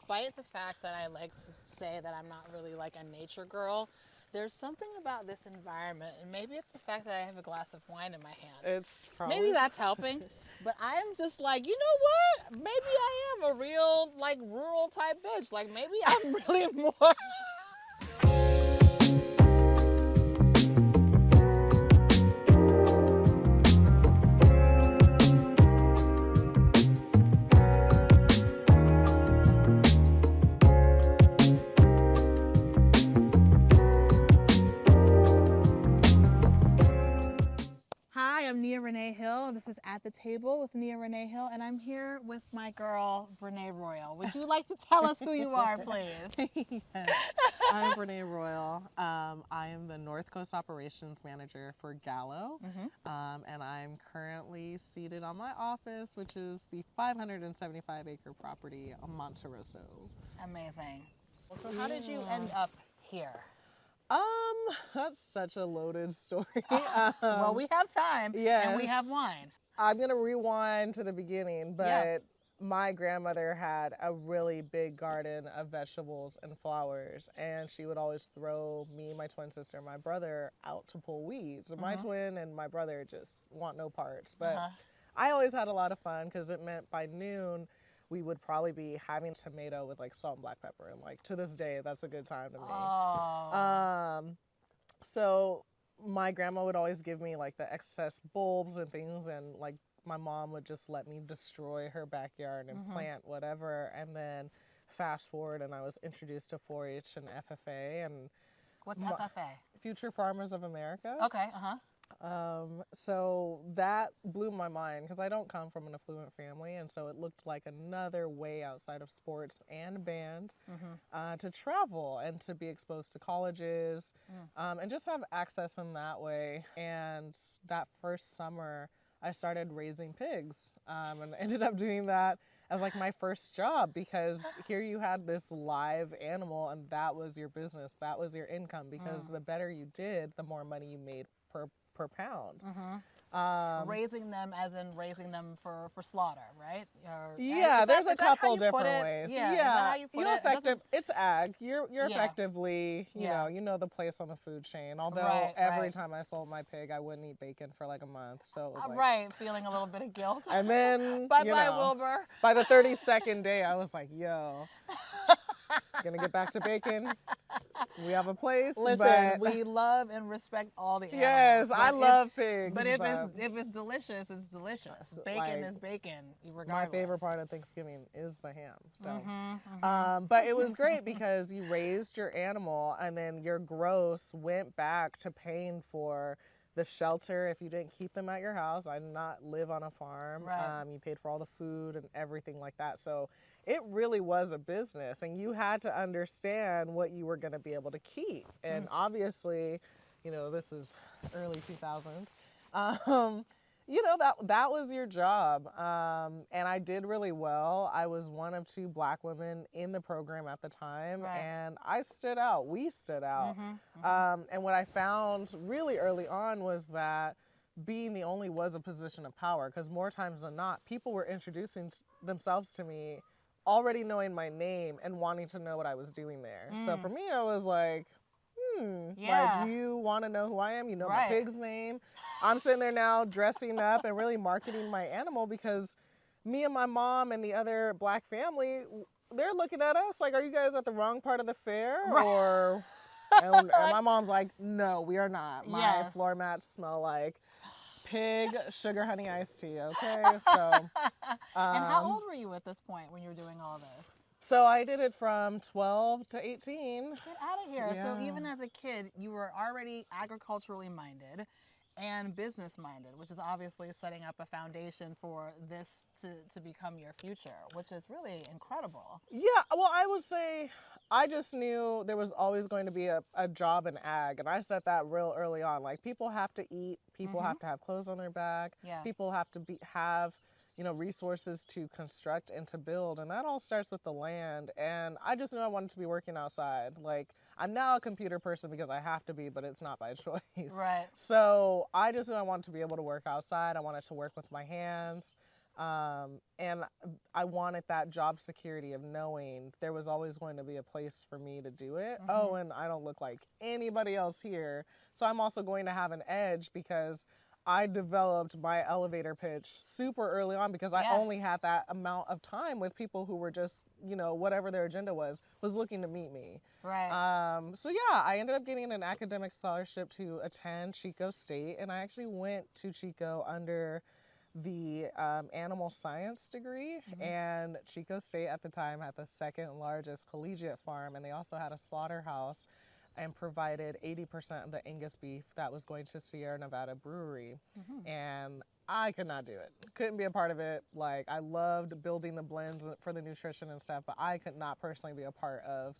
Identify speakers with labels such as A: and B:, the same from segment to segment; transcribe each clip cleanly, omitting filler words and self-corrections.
A: despite the fact that I like to say that I'm not really like a nature girl, there's something about this environment, and maybe it's the fact that I have a glass of wine in my hand.
B: It's probably
A: Maybe that's helping. But I am just like, you know what? Maybe I am a real, like, rural type bitch. Like, maybe I'm really more. Hi, I'm Nia Renée Hill. This is At the Table with Nia Renée Hill, and I'm here with my girl, Bne Royal. Would you like to tell us who you are, please?
B: Yes. I'm Bne Royal. I am the North Coast Operations Manager for Gallo, and I'm currently seated on my office, which is the 575-acre property on Monterosso.
A: Amazing. So how did you end up here?
B: That's such a loaded story.
A: Well, we have time, and we have
B: yes.
A: wine.
B: I'm gonna rewind to the beginning, but my grandmother had a really big garden of vegetables and flowers, and she would always throw me, my twin sister, and my brother out to pull weeds. And my twin and my brother just want no parts. But I always had a lot of fun because it meant by noon we would probably be having tomato with like salt and black pepper, and like to this day that's a good time to me.
A: Oh.
B: So my grandma would always give me like the excess bulbs and things, and like my mom would just let me destroy her backyard and plant whatever. And then fast forward, and I was introduced to 4-H and FFA and
A: What's FFA?
B: Future Farmers of America.
A: Okay,
B: So that blew my mind because I don't come from an affluent family, and so it looked like another way outside of sports and band to travel and to be exposed to colleges and just have access in that way. And that first summer, I started raising pigs and ended up doing that as like my first job, because here you had this live animal and that was your business, that was your income, because the better you did, the more money you made per pound.
A: raising them as in raising them for slaughter, right? Or,
B: yeah, there's a couple different ways.
A: Yeah, is that how you put it?
B: Effective. It's ag. You're effectively, you know the place on the food chain. Although every time I sold my pig, I wouldn't eat bacon for like a month, so it was like,
A: right, feeling a little bit of guilt.
B: And then
A: bye bye, Wilbur.
B: By the 32nd day, I was like, yo, gonna get back to bacon. We have a place.
A: Listen, we love and respect all the animals.
B: Yes, I love pigs.
A: But if it's delicious, it's delicious. Bacon is bacon, regardless.
B: My favorite part of Thanksgiving is the ham. So, but it was great because you raised your animal, and then your gross went back to paying for the shelter if you didn't keep them at your house. I did not live on a farm.
A: Right.
B: You paid for all the food and everything like that. So it really was a business, and you had to understand what you were going to be able to keep. And obviously, this is early 2000s. That was your job. And I did really well. I was one of 2 black women in the program at the time, and I stood out. We stood out. And what I found really early on was that being the only was a position of power, because more times than not, people were introducing themselves to me already knowing my name and wanting to know what I was doing there. So for me, I was like, like, you want to know who I am? You know my pig's name. I'm sitting there now dressing up and really marketing my animal, because me and my mom and the other black family, they're looking at us like, are you guys at the wrong part of the fair? Or, and my mom's like, no, we are not. My floor mats smell like pig sugar honey iced tea, okay? So,
A: and how old were you at this point when you were doing all this?
B: So I did it from 12 to 18.
A: Get out of here.
B: Yeah.
A: So even as a kid, you were already agriculturally minded and business minded, which is obviously setting up a foundation for this to become your future, which is really incredible.
B: Yeah, well, I would say I just knew there was always going to be a job in ag, and I said that real early on. Like, people have to eat, people have to have clothes on their back, people have to have resources to construct and to build, and that all starts with the land. And I just knew I wanted to be working outside. Like, I'm now a computer person because I have to be, but it's not by choice.
A: Right.
B: So I just knew I wanted to be able to work outside. I wanted to work with my hands. And I wanted that job security of knowing there was always going to be a place for me to do it. Oh, and I don't look like anybody else here. So I'm also going to have an edge because I developed my elevator pitch super early on because I only had that amount of time with people who were just, you know, whatever their agenda was looking to meet me.
A: Right.
B: So yeah, I ended up getting an academic scholarship to attend Chico State, and I actually went to Chico under the animal science degree, and Chico State at the time had the second largest collegiate farm, and they also had a slaughterhouse and provided 80% of the Angus beef that was going to Sierra Nevada Brewery. And I could not do it. Couldn't be a part of it. Like, I loved building the blends for the nutrition and stuff, but I could not personally be a part of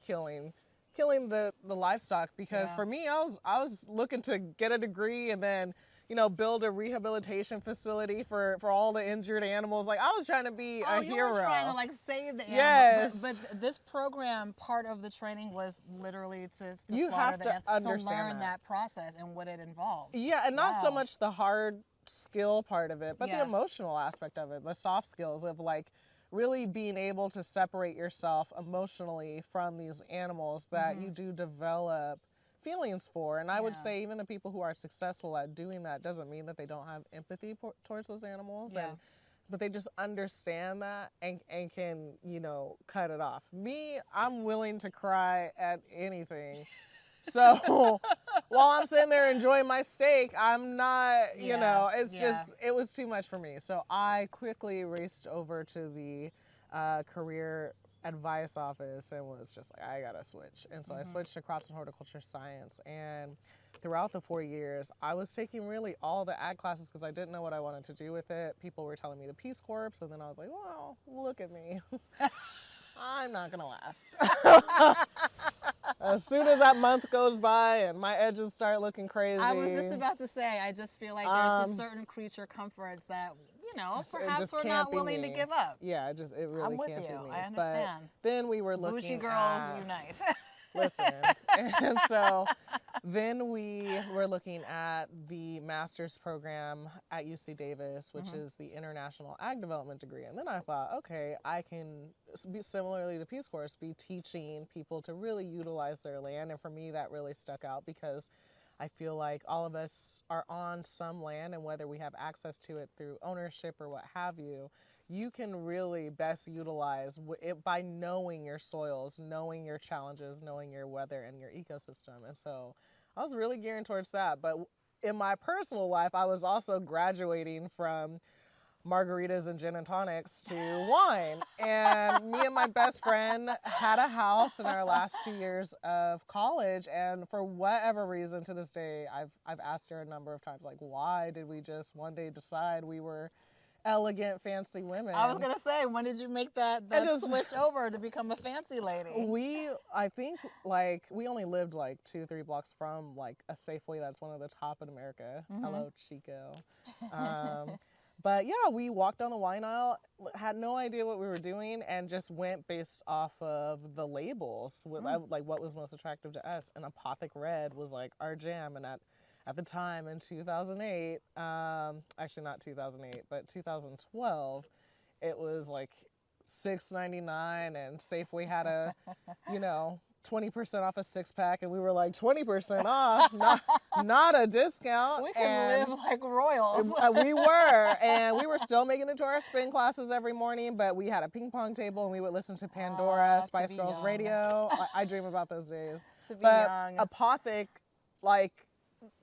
B: killing the livestock because for me, I was looking to get a degree and then, you know, build a rehabilitation facility for all the injured animals. Like, I was trying to be a hero.
A: You were trying to like save the animal.
B: Yes.
A: But this program, part of the training was literally to
B: you have to understand
A: to learn that process and what it involves.
B: Yeah, and not so much the hard skill part of it, but the emotional aspect of it, the soft skills of like really being able to separate yourself emotionally from these animals that you do develop feelings for. And I would say even the people who are successful at doing that doesn't mean that they don't have empathy towards those animals, but they just understand that and can, you know, cut it off. Me, I'm willing to cry at anything. So while I'm sitting there enjoying my steak, I'm not, you know, it's just, it was too much for me. So I quickly raced over to the career advice office and was just like, I gotta switch. And so I switched to crops and horticulture science. And throughout the 4 years, I was taking really all the ag classes because I didn't know what I wanted to do with it. People were telling me the Peace Corps, and then I was like, well, look at me. I'm not gonna last. As soon as that month goes by and my edges start looking crazy.
A: I was just about to say, I just feel like there's a certain creature comforts that, you know, perhaps we're not willing to give up.
B: Yeah, it really
A: I'm with
B: can't
A: you.
B: be me.
A: I understand.
B: But then we were looking
A: Bougie girls unite.
B: Listen. And so then we were looking at the master's program at UC Davis, which is the International Ag Development degree. And then I thought, okay, I can be similarly to Peace Corps, be teaching people to really utilize their land. And for me, that really stuck out because I feel like all of us are on some land, and whether we have access to it through ownership or what have you, you can really best utilize it by knowing your soils, knowing your challenges, knowing your weather and your ecosystem. And so I was really gearing towards that. But in my personal life, I was also graduating from margaritas and gin and tonics to wine. And me and my best friend had a house in our last 2 years of college. And for whatever reason, to this day, I've asked her a number of times, like, why did we just one day decide we were elegant, fancy women?
A: I was gonna say, when did you make that switch over to become a fancy lady?
B: I think like we only lived like 2-3 blocks from like a Safeway that's one of the top in America. Hello, Chico. But yeah, we walked down the wine aisle, had no idea what we were doing, and just went based off of the labels, with like what was most attractive to us. And Apothic Red was like our jam. And at the time in 2008, actually not 2008, but 2012, it was like $6.99, and Safeway had a, you know, 20% off a 6-pack, and we were like 20% off, not a discount.
A: We can live like royals.
B: We were, and we were still making it to our spin classes every morning, but we had a ping pong table, and we would listen to Pandora, Spice Girls radio. I dream about those days.
A: But
B: Apothic, like,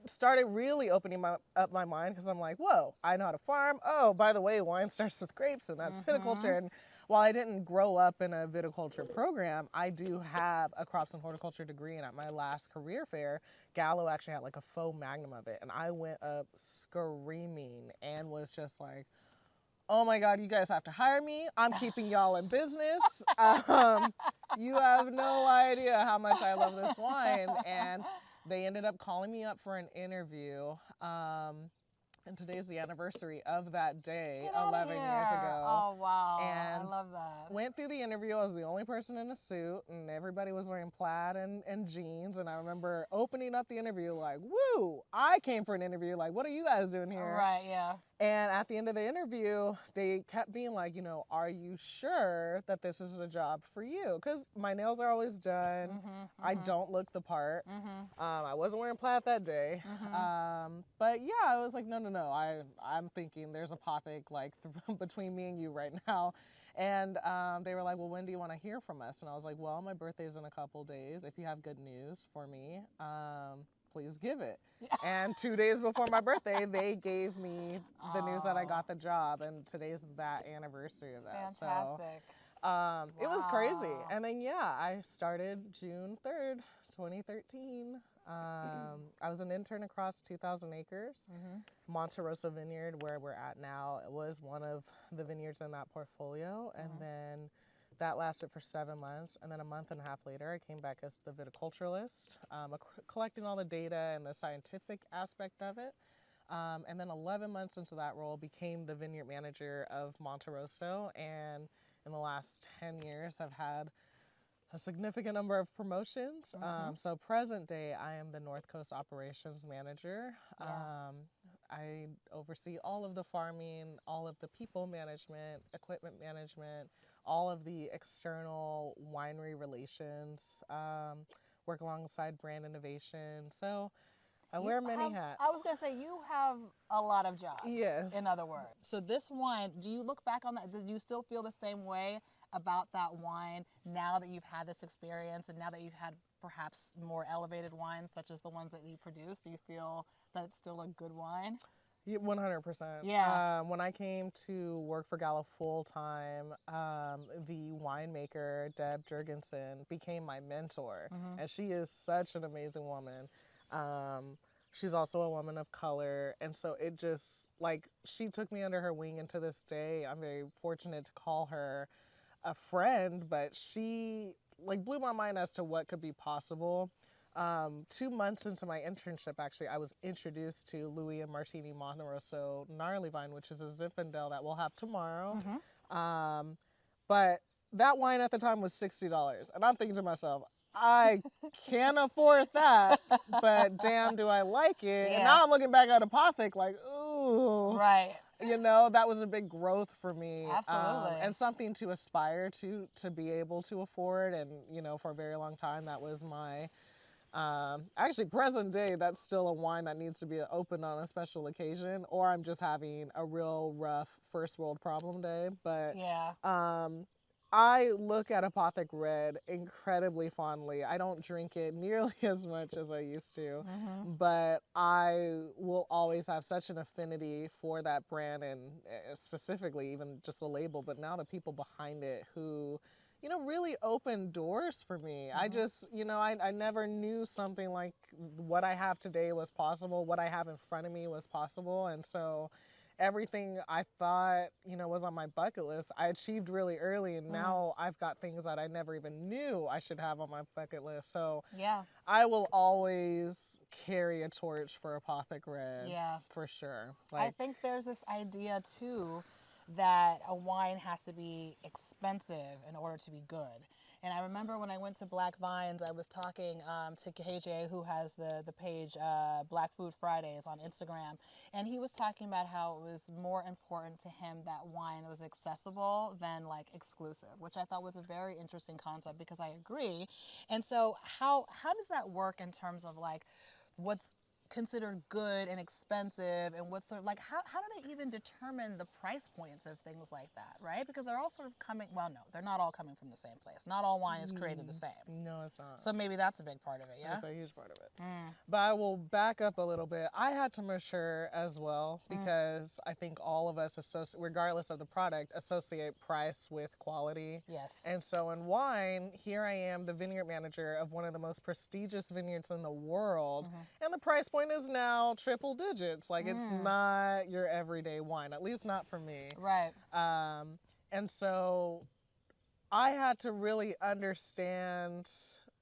B: started really opening up my mind because I'm like, whoa, I know how to farm. Oh, by the way, wine starts with grapes, and that's viticulture. And while I didn't grow up in a viticulture program, I do have a crops and horticulture degree. And at my last career fair, Gallo actually had like a faux magnum of it. And I went up screaming and was just like, oh my God, you guys have to hire me. I'm keeping y'all in business. You have no idea how much I love this wine. And they ended up calling me up for an interview. And today's the anniversary of that day, 11 years ago.
A: Oh, wow.
B: And
A: I love that.
B: Went through the interview. I was the only person in a suit, and everybody was wearing plaid and jeans. And I remember opening up the interview like, woo, I came for an interview. Like, what are you guys doing here?
A: Right, yeah.
B: And at the end of the interview, they kept being like, are you sure that this is a job for you? Because my nails are always done. I don't look the part. I wasn't wearing plaid that day. But yeah, I was like, no. I'm thinking there's a Apothic like between me and you right now. And they were like, well, when do you want to hear from us? And I was like, well, my birthday's in a couple days. If you have good news for me, please give it. And 2 days before my birthday, they gave me the news that I got the job. And today's that anniversary of that.
A: Fantastic.
B: So it was crazy. And then, I started June 3rd, 2013. I was an intern across 2,000 acres. Monte Rosso Vineyard, where we're at now, it was one of the vineyards in that portfolio. And then that lasted for 7 months. And then a month and a half later, I came back as the viticulturalist, collecting all the data and the scientific aspect of it. And then 11 months into that role, became the vineyard manager of Monte Rosso. And in the last 10 years, I've had a significant number of promotions. So present day, I am the North Coast Operations Manager. I oversee all of the farming, all of the people management, equipment management, all of the external winery relations, work alongside brand innovation. So I wear many hats.
A: I was going to say, you have a lot of jobs.
B: Yes.
A: In other words. So this wine, do you look back on that? Do you still feel the same way about that wine now that you've had this experience and now that you've had perhaps more elevated wines such as the ones that you produce? Do you feel that it's still a good wine?
B: 100%.
A: Yeah.
B: When I came to work for Gallo full time, the winemaker, Deb Jurgensen, became my mentor. And she is such an amazing woman. She's also a woman of color. And so it just, like, she took me under her wing. And to this day, I'm very fortunate to call her a friend. But she, like, blew my mind as to what could be possible. 2 months into my internship, actually, I was introduced to Louis and Martini Monte Rosso Gnarly Vine, which is a Zinfandel that we'll have tomorrow. But that wine at the time was $60. And I'm thinking to myself, I can't afford that, but damn, do I like it. And now I'm looking back at Apothic like, ooh.
A: Right.
B: That was a big growth for me.
A: Absolutely.
B: And something to aspire to be able to afford. And, for a very long time, that was my... actually, present day, that's still a wine that needs to be opened on a special occasion, or I'm just having a real rough first world problem day. But I look at Apothic Red incredibly fondly. I don't drink it nearly as much as I used to, but I will always have such an affinity for that brand and specifically even just the label, but now the people behind it who really opened doors for me. I just, I never knew something like what I have today was possible, what I have in front of me was possible. And so everything I thought, was on my bucket list, I achieved really early. And now I've got things that I never even knew I should have on my bucket list. So I will always carry a torch for Apothic Red. Yeah. For sure.
A: I think there's this idea too that a wine has to be expensive in order to be good. And I remember when I went to Black Vines, I was talking to KJ, who has the page Black Food Fridays on Instagram, and he was talking about how it was more important to him that wine was accessible than like exclusive, which I thought was a very interesting concept because I agree. And so how does that work in terms of like what's considered good and expensive and what's sort of like how do they even determine the price points of things like that, right? Because they're all sort of coming, well, no, they're not all coming from the same place. Not all wine is created the same.
B: No, it's not.
A: So maybe that's a big part of it. Yeah,
B: that's a huge part of it. But I will back up a little bit. I had to mature as well because I think all of us regardless of the product, associate price with quality.
A: Yes.
B: And so in wine, here I am, the vineyard manager of one of the most prestigious vineyards in the world, and the price point is now triple digits. Like it's not your everyday wine, at least not for me.
A: Right.
B: And so I had to really understand,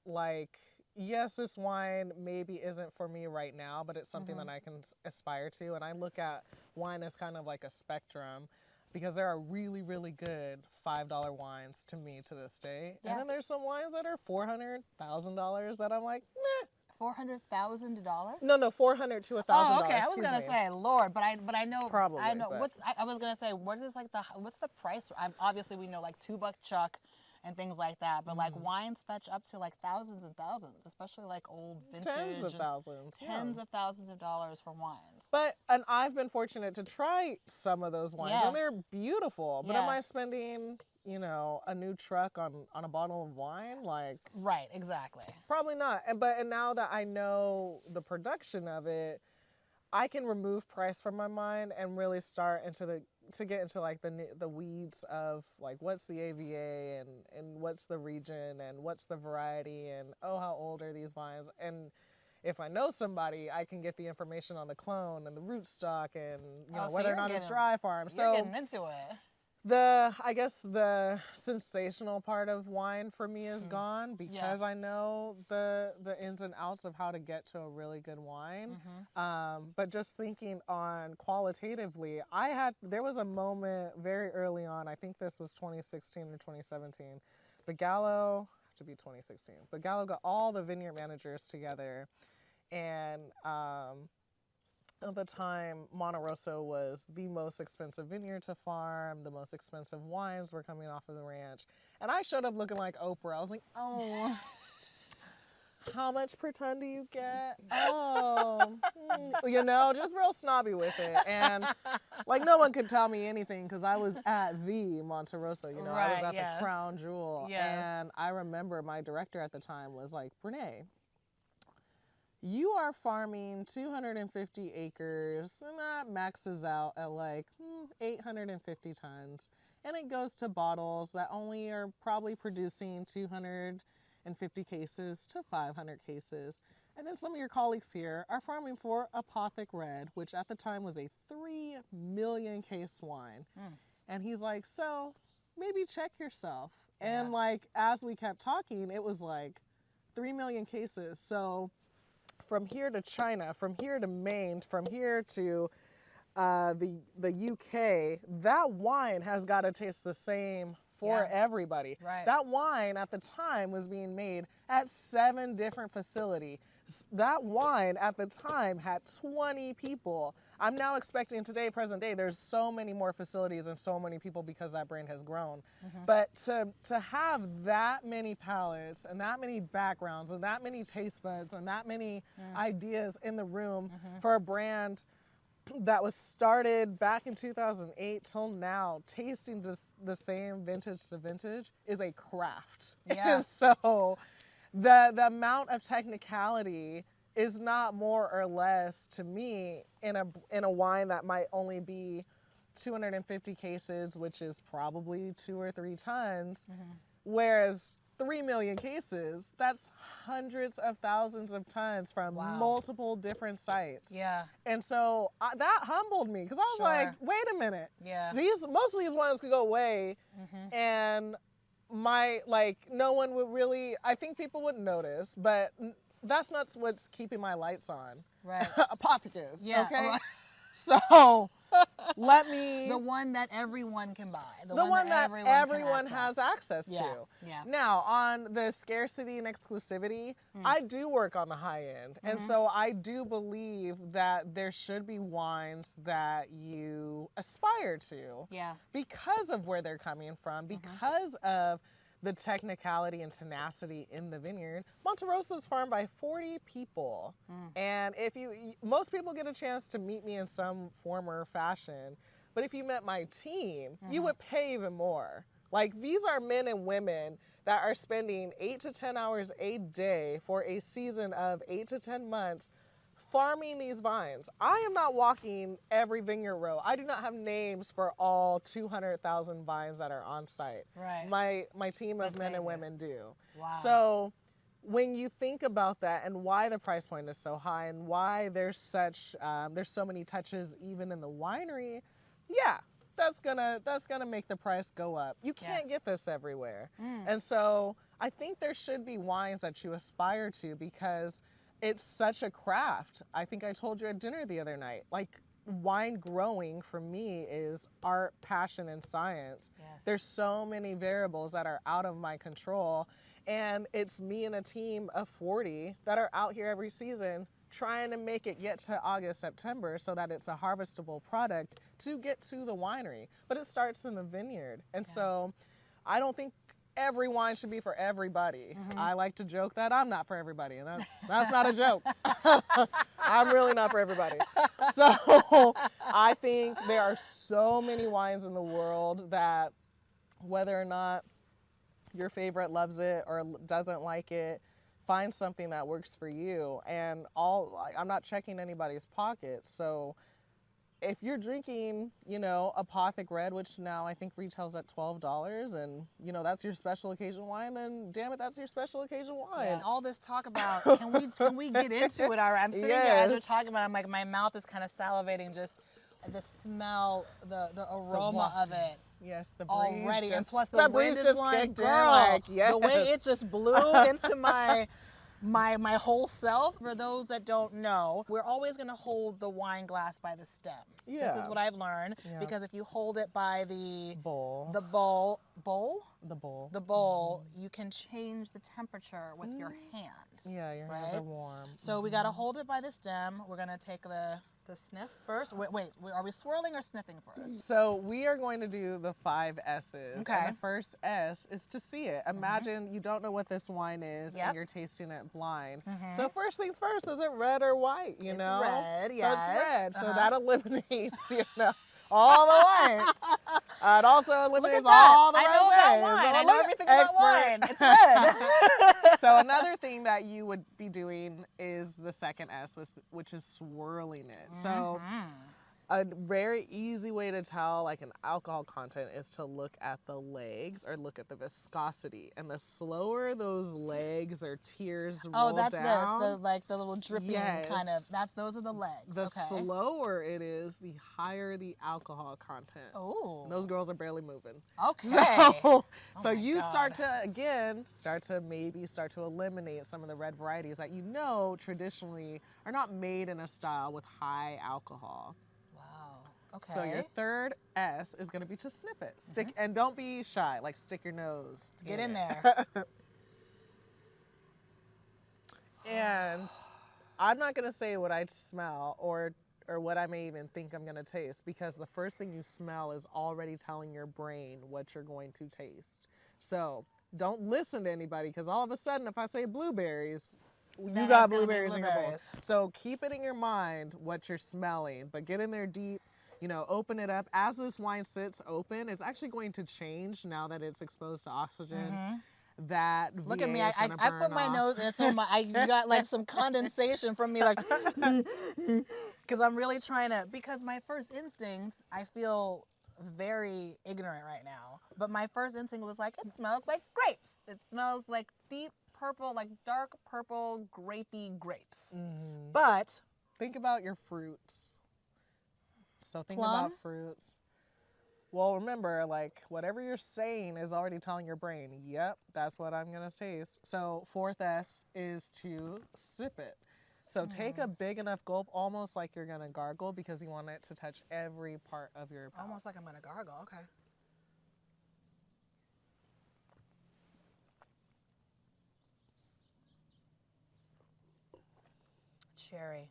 B: like, yes, this wine maybe isn't for me right now, but it's something that I can aspire to. And I look at wine as kind of like a spectrum because there are really, really good $5 wines to me to this day. Yeah. And then there's some wines that are $400,000 that I'm like, meh.
A: $400,000?
B: No, 400 to $1,000.
A: Oh, okay. I was gonna say, Lord, but I know,
B: Probably,
A: I know.
B: but-
A: I was gonna say, what is like what's the price? Obviously, we know like $2 chuck and things like that, but like wines fetch up to like thousands and thousands, especially like old vintage.
B: Tens of thousands.
A: Tens of thousands of dollars for wines.
B: And I've been fortunate to try some of those wines, and they're beautiful. But am I spending, a new truck on a bottle of wine? Like,
A: right, exactly.
B: Probably not. And now that I know the production of it, I can remove price from my mind and really start to get into like the weeds of like what's the AVA and what's the region and what's the variety and how old are these vines. And if I know somebody, I can get the information on the clone and the rootstock and whether or not it's dry farm.
A: You're getting into it.
B: I guess the sensational part of wine for me is gone because I know the ins and outs of how to get to a really good wine. But just thinking on qualitatively, there was a moment very early on, I think this was 2016 or 2017, but Gallo, to be 2016, but Gallo got all the vineyard managers together, and at the time, Monte Rosso was the most expensive vineyard to farm. The most expensive wines were coming off of the ranch. And I showed up looking like Oprah. I was like, oh, how much per ton do you get? Oh, just real snobby with it. And like no one could tell me anything because I was at the Monte Rosso, I was at the crown jewel.
A: Yes.
B: And I remember my director at the time was like, Brenae, you are farming 250 acres, and that maxes out at like 850 tons. And it goes to bottles that only are probably producing 250 cases to 500 cases. And then some of your colleagues here are farming for Apothic Red, which at the time was a 3 million case wine. And he's like, so maybe check yourself. And like, as we kept talking, it was like 3 million cases. So from here to China, from here to Maine, from here to the UK, that wine has got to taste the same for everybody.
A: Right.
B: That wine at the time was being made at 7 different facilities. That wine at the time had 20 people. I'm now expecting today, present day, there's so many more facilities and so many people because that brand has grown. But to have that many palates and that many backgrounds and that many taste buds and that many ideas in the room for a brand that was started back in 2008 till now, tasting the same vintage to vintage is a craft.
A: Yeah.
B: So the amount of technicality is not more or less to me in a wine that might only be 250 cases, which is probably 2 or 3 tons, whereas 3 million cases, that's hundreds of thousands of tons from multiple different sites.
A: Yeah.
B: And so that humbled me because I was like, wait a minute.
A: Yeah.
B: Most of these wines could go away and no one would really, I think people would notice, but that's not what's keeping my lights on.
A: Right.
B: Apothecus.
A: Yeah.
B: Okay. So
A: the one that everyone can buy.
B: The one that everyone has access to.
A: Yeah.
B: Now, on the scarcity and exclusivity, I do work on the high end. And so I do believe that there should be wines that you aspire to.
A: Yeah.
B: Because of where they're coming from, because of the technicality and tenacity in the vineyard. Monte Rosso is farmed by 40 people. And most people get a chance to meet me in some form or fashion, but if you met my team, you would pay even more. Like, these are men and women that are spending 8 to 10 hours a day for a season of 8 to 10 months farming these vines. I am not walking every vineyard row. I do not have names for all 200,000 vines that are on site.
A: Right.
B: My team of men and women do.
A: Wow.
B: So when you think about that and why the price point is so high and why there's so many touches even in the winery, that's gonna make the price go up. You can't get this everywhere. And so I think there should be wines that you aspire to because it's such a craft. I think I told you at dinner the other night, like, wine growing for me is art, passion, and science.
A: Yes.
B: There's so many variables that are out of my control. And it's me and a team of 40 that are out here every season trying to make it get to August, September so that it's a harvestable product to get to the winery. But it starts in the vineyard. And so I don't think every wine should be for everybody. I like to joke that I'm not for everybody, and that's not a joke. I'm really not for everybody. So I think there are so many wines in the world that whether or not your favorite loves it or doesn't like it, find something that works for you. And I'm not checking anybody's pockets. So if you're drinking, you know, a Apothic Red, which now I think retails at $12, and, you know, that's your special occasion wine, then damn it, that's your special occasion wine.
A: And all this talk about, can we get into it? I'm sitting here as you're talking about it, I'm like, my mouth is kind of salivating, just the smell, the aroma of it.
B: Yes, the breeze
A: already,
B: just,
A: and plus the wind is blowing, girl.
B: Like, yes.
A: The way it just blew into my whole self. For those that don't know, we're always going to hold the wine glass by the stem.
B: Yeah.
A: This is what I've learned, because if you hold it by the
B: bowl,
A: you can change the temperature with your hand.
B: Yeah, your hands are warm.
A: So we got to hold it by the stem. We're going to take the sniff first. Wait, are we swirling or sniffing first?
B: So we are going to do the 5 S's.
A: Okay.
B: And the first S is to see it. Imagine you don't know what this wine is and you're tasting it blind. So first things first, is it red or white? You know?
A: Red,
B: So
A: yes.
B: it's red. So that eliminates, you know, all the whites. It also eliminates all the rosés.
A: I know about wine. I know everything about wine. It's red.
B: So another thing that you would be doing is the second S, which is swirling it. So a very easy way to tell like an alcohol content is to look at the legs or look at the viscosity. And the slower those legs or tears roll down.
A: The little dripping kind of, those are the legs.
B: The slower it is, the higher the alcohol content.
A: Oh.
B: Those girls are barely moving.
A: Okay.
B: So you start to eliminate some of the red varieties that you know traditionally are not made in a style with high alcohol.
A: Okay.
B: So your third S is going to be to sniff it. Stick and don't be shy. Like stick your nose.
A: Get in there.
B: And I'm not going to say what I smell or what I may even think I'm going to taste, because the first thing you smell is already telling your brain what you're going to taste. So don't listen to anybody, because all of a sudden if I say blueberries, you got blueberries in your bowl. So keep it in your mind what you're smelling, but get in there deep. You know, open it up. As this wine sits open, it's actually going to change now that it's exposed to oxygen. That
A: look
B: VA
A: at me. I put my nose in, so you got like some condensation from me, like, because I'm really trying to. Because my first instinct, I feel very ignorant right now, but my first instinct was like, it smells like grapes. It smells like deep purple, like dark purple, grapey grapes. But
B: think about your fruits. So think
A: plum?
B: about fruits. Well, remember, like, whatever you're saying is already telling your brain, yep, that's what I'm going to taste. So fourth S is to sip it. So take a big enough gulp, almost like you're going to gargle, because you want it to touch every part of your palate.
A: Almost like I'm going to gargle, okay. Cherry.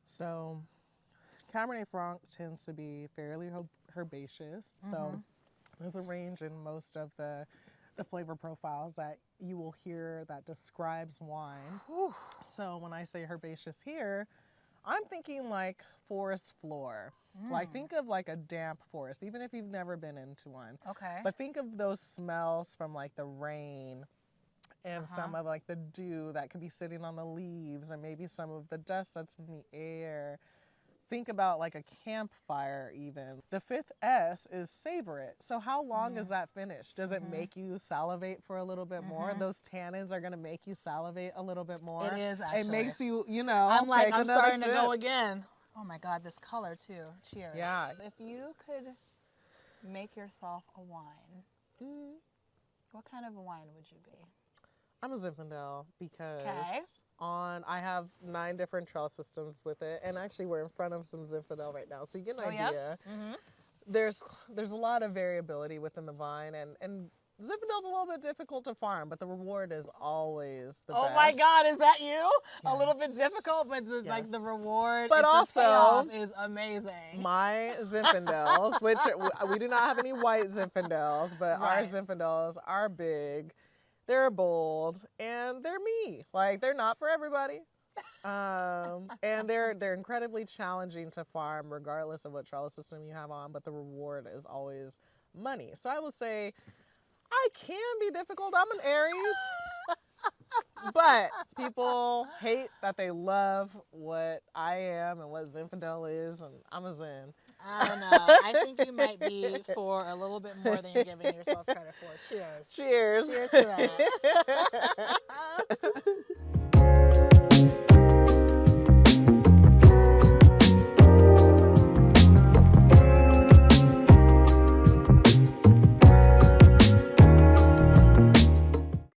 B: So Cabernet Franc tends to be fairly herbaceous. So there's a range in most of the flavor profiles that you will hear that describes wine. So when I say herbaceous here, I'm thinking like forest floor. Like think of like a damp forest, even if you've never been into one.
A: Okay.
B: But think of those smells from like the rain and some of like the dew that could be sitting on the leaves, and maybe some of the dust that's in the air. Think about like a campfire even. The fifth S is savor it. So how long is that finish? Does it make you salivate for a little bit more? Those tannins are going to make you salivate a little bit more.
A: It is actually.
B: It makes you, you know,
A: I'm like, I'm starting
B: sip.
A: to go again. Oh my God, this color too. Cheers.
B: Yeah.
A: If you could make yourself a wine, what kind of a wine would you be?
B: I'm a Zinfandel because I have 9 different trellis systems with it, and actually we're in front of some Zinfandel right now, so you get an idea. there's a lot of variability within the vine, and Zinfandel's a little bit difficult to farm, but the reward is always the best.
A: Oh my God, is that you?
B: Yes.
A: A little bit difficult, but like the reward,
B: but also
A: the payoff is amazing.
B: My Zinfandels, which we do not have any white Zinfandels, but our Zinfandels are big, they're bold, and they're me. Like, they're not for everybody. And they're incredibly challenging to farm regardless of what trellis system you have on, but the reward is always money. So I would say I can be difficult. I'm an Aries. But people hate that they love what I am and what Zinfandel is, and I'm a Zen.
A: I don't know. I think you might be for a little bit more than you're giving yourself credit for. Cheers.
B: Cheers.
A: Cheers to that.